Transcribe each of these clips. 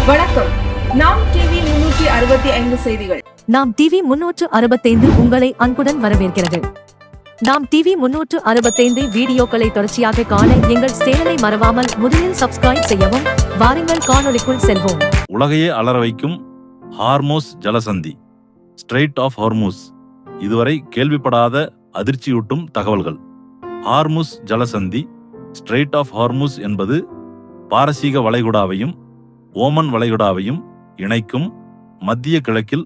வணக்கம். நாம் டிவி 365 செய்திகள். நாம் டிவி 365 உங்களை அன்புடன் வரவேற்கிறது. நாம் டிவி 365 வீடியோக்களை தொடர்ச்சியாக காண எங்கள் சேனலை மறவாமல் முதலில் சப்ஸ்கிரைப் செய்யவும். வாருங்கள் காணொளிக்குள் செல்வோம். உலகையே அலற வைக்கும் ஹார்மோஸ் ஜலசந்தி, ஸ்ட்ரெய்ட் ஆஃப் ஹார்மூஸ். இதுவரை கேள்விப்படாத அதிர்ச்சியூட்டும் தகவல்கள். ஹார்முஸ் ஜலசந்தி, ஸ்ட்ரெய்ட் ஆஃப் ஹார்மூஸ் என்பது பாரசீக வளைகுடாவையும் ஓமன் வளைகுடாவையும் இணைக்கும் மத்திய கிழக்கில்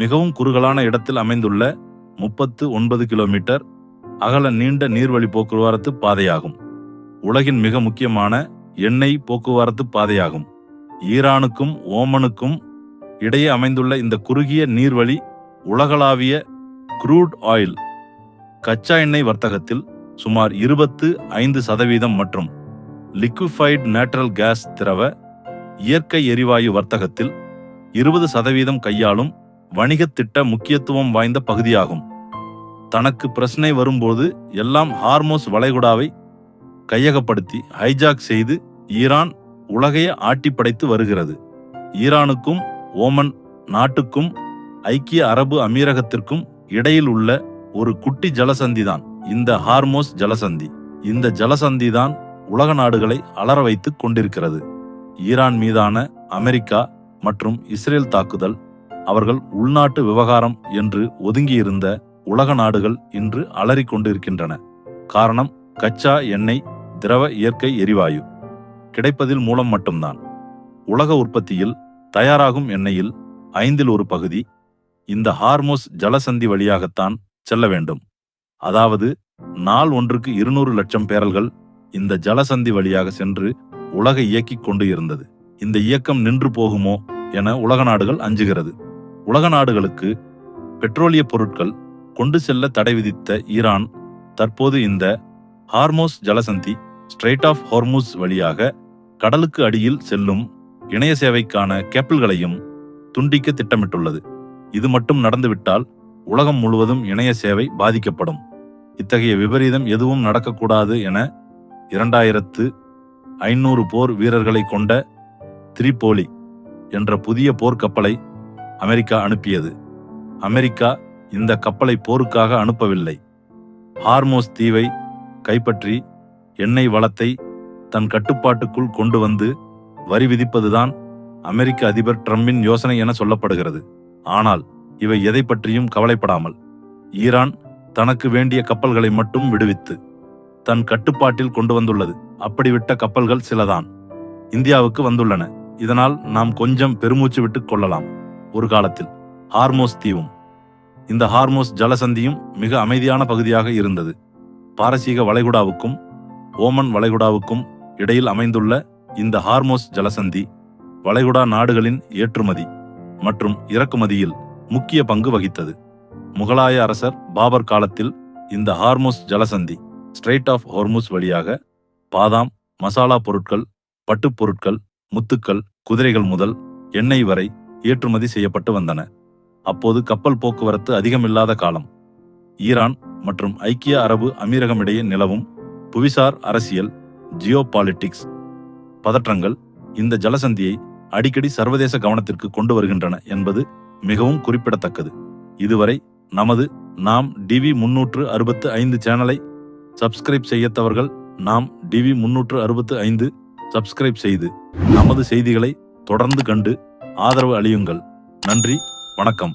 மிகவும் குறுகலான இடத்தில் அமைந்துள்ள 39 கிலோமீட்டர் அகல நீண்ட நீர்வழி போக்குவரத்து பாதையாகும். உலகின் மிக முக்கியமான எண்ணெய் போக்குவரத்து பாதையாகும். ஈரானுக்கும் ஓமனுக்கும் இடையே அமைந்துள்ள இந்த குறுகிய நீர்வழி உலகளாவிய க்ரூட் ஆயில், கச்சா எண்ணெய் வர்த்தகத்தில் சுமார் 25% மற்றும் லிக்விஃபைடு நேச்சுரல் கேஸ் திரவ இயற்கை எரிவாயு வர்த்தகத்தில் 20% கையாளும் வணிகத் திட்ட முக்கியத்துவம் வாய்ந்த பகுதியாகும். தனக்கு பிரச்சனை வரும்போது எல்லாம் ஹார்மோஸ் வளைகுடாவை கையகப்படுத்தி ஹைஜாக் செய்து ஈரான் உலகையே ஆட்டி படைத்து வருகிறது. ஈரானுக்கும் ஓமன் நாட்டுக்கும் ஐக்கிய அரபு அமீரகத்திற்கும் இடையில் உள்ள ஒரு குட்டி ஜலசந்திதான் இந்த ஹார்மோஸ் ஜலசந்தி. இந்த ஜலசந்திதான் உலக நாடுகளை அலற வைத்துக் கொண்டிருக்கிறது. ஈரான் மீதான அமெரிக்கா மற்றும் இஸ்ரேல் தாக்குதல், அவர்கள் உள்நாட்டு விவகாரம் என்று ஒதுங்கியிருந்த உலக நாடுகள் இன்று அலறிக் கொண்டிருக்கின்றன. காரணம், கச்சா எண்ணெய், திரவ இயற்கை எரிவாயு கிடைப்பதில் மூலம் மட்டும்தான். உலக உற்பத்தியில் தயாராகும் எண்ணெயில் 1/5 பகுதி இந்த ஹார்மோஸ் ஜலசந்தி வழியாகத்தான் செல்ல வேண்டும். அதாவது நாள் ஒன்றுக்கு 200 லட்சம் பேரல்கள் இந்த ஜலசந்தி வழியாக சென்று உலகை இயக்கிக் கொண்டு இருந்தது. இந்த இயக்கம் நின்று போகுமோ என உலக நாடுகள் அஞ்சுகிறது. உலக நாடுகளுக்கு பெட்ரோலிய பொருட்கள் கொண்டு செல்ல தடை விதித்த ஈரான் தற்போது இந்த ஹார்மோஸ் ஜலசந்தி, ஸ்ட்ரெய்ட் ஆஃப் ஹார்மூஸ் வழியாக கடலுக்கு அடியில் செல்லும் இணைய சேவைக்கான கேபிள்களையும் துண்டிக்க திட்டமிட்டுள்ளது. இது மட்டும் நடந்துவிட்டால் உலகம் முழுவதும் இணைய சேவை பாதிக்கப்படும். இத்தகைய விபரீதம் எதுவும் நடக்கக்கூடாது என 2500 போர் வீரர்களை கொண்ட திரிபோலி என்ற புதிய போர்க்கப்பலை அமெரிக்கா அனுப்பியது. அமெரிக்கா இந்த கப்பலை போருக்காக அனுப்பவில்லை. ஹார்மோஸ் தீவை கைப்பற்றி எண்ணெய் வளத்தை தன் கட்டுப்பாட்டுக்குள் கொண்டு வந்து வரி விதிப்பதுதான் அமெரிக்க அதிபர் ட்ரம்பின் யோசனை என சொல்லப்படுகிறது. ஆனால் இவை எதை பற்றியும் கவலைப்படாமல் ஈரான் தனக்கு வேண்டிய கப்பல்களை மட்டும் விடுவித்து தன் கட்டுப்பாட்டில் கொண்டு வந்துள்ளது. அப்படி விட்ட கப்பல்கள் சிலதான் இந்தியாவுக்கு வந்துள்ளன. இதனால் நாம் கொஞ்சம் பெருமூச்சு விட்டுக் கொள்ளலாம். ஒரு காலத்தில் ஹார்மோஸ் தீவும் இந்த ஹார்மோஸ் ஜலசந்தியும் மிக அமைதியான பகுதியாக இருந்தது. பாரசீக வளைகுடாவுக்கும் ஓமன் வளைகுடாவுக்கும் இடையில் அமைந்துள்ள இந்த ஹார்மோஸ் ஜலசந்தி வளைகுடா நாடுகளின் ஏற்றுமதி மற்றும் இறக்குமதியில் முக்கிய பங்கு வகித்தது. முகலாய அரசர் பாபர் காலத்தில் இந்த ஹார்மோஸ் ஜலசந்தி, ஸ்ட்ரெய்ட் ஆஃப் ஹார்மூஸ் வழியாக பாதாம், மசாலா பொருட்கள், பட்டுப் பொருட்கள், முத்துக்கள், குதிரைகள் முதல் எண்ணெய் வரை ஏற்றுமதி செய்யப்பட்டு வந்தன. அப்போது கப்பல் போக்குவரத்து அதிகமில்லாத காலம். ஈரான் மற்றும் ஐக்கிய அரபு அமீரகம் இடையே நிலவும் புவிசார் அரசியல், ஜியோபாலிட்டிக்ஸ் பதற்றங்கள் இந்த ஜலசந்தியை அடிக்கடி சர்வதேச கவனத்திற்கு கொண்டு வருகின்றன என்பது மிகவும் குறிப்பிடத்தக்கது. இதுவரை நமது நாம் டிவி 365 சேனலை சப்ஸ்கிரைப் செய்யாதவர்கள் நாம் டிவி 365 சப்ஸ்கிரைப் செய்து நமது செய்திகளை தொடர்ந்து கண்டு ஆதரவு அளியுங்கள். நன்றி, வணக்கம்.